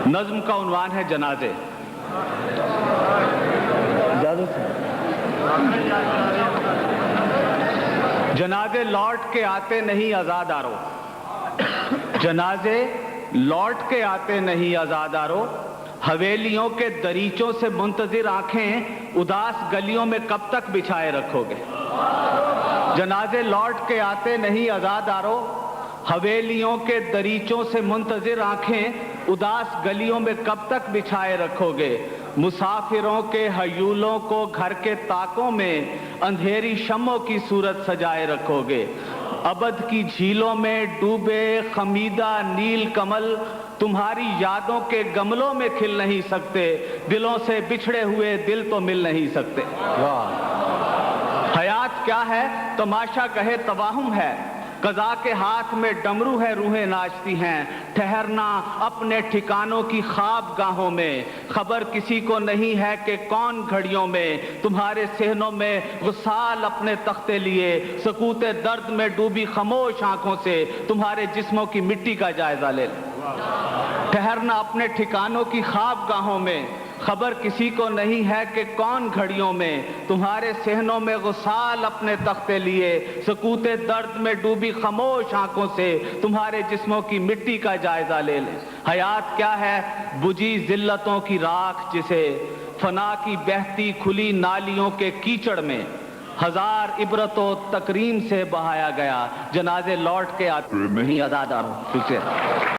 نظم کا عنوان ہے جنازے. جنازے لوٹ کے آتے نہیں آزادارو، جنازے لوٹ کے آتے نہیں آزادارو، حویلیوں کے دریچوں سے منتظر آنکھیں اداس گلیوں میں کب تک بچھائے رکھو گے. جنازے لوٹ کے آتے نہیں آزادارو، حویلیوں کے دریچوں سے منتظر آنکھیں اداس گلیوں میں کب تک بچھائے رکھو گے. مسافروں کے ہیولوں کو گھر کے طاقوں میں اندھیری شمعوں کی صورت سجائے رکھو گے. ابد کی جھیلوں میں ڈوبے خمیدہ نیل کمل تمہاری یادوں کے گملوں میں کھل نہیں سکتے، دلوں سے بچھڑے ہوئے دل تو مل نہیں سکتے. حیات کیا ہے تماشا کہے توہم ہے، قضا کے ہاتھ میں ڈمرو ہے روحیں ناچتی ہیں. ٹھہرنا اپنے ٹھکانوں کی خواب گاہوں میں، خبر کسی کو نہیں ہے کہ کون گھڑیوں میں تمہارے صحنوں میں غسال اپنے تختے لیے، سکوت درد میں ڈوبی خاموش آنکھوں سے تمہارے جسموں کی مٹی کا جائزہ لے لیں. ٹھہرنا اپنے ٹھکانوں کی خواب گاہوں میں، خبر کسی کو نہیں ہے کہ کون گھڑیوں میں تمہارے صحنوں میں غسال اپنے تختے لیے، سکوت درد میں ڈوبی خاموش آنکھوں سے تمہارے جسموں کی مٹی کا جائزہ لے لیں. حیات کیا ہے بجھی ذلتوں کی راکھ جسے فنا کی بہتی کھلی نالیوں کے کیچڑ میں ہزار عبرت و تکریم سے بہایا گیا. جنازے لوٹ کے آتے نہیں آزادارو.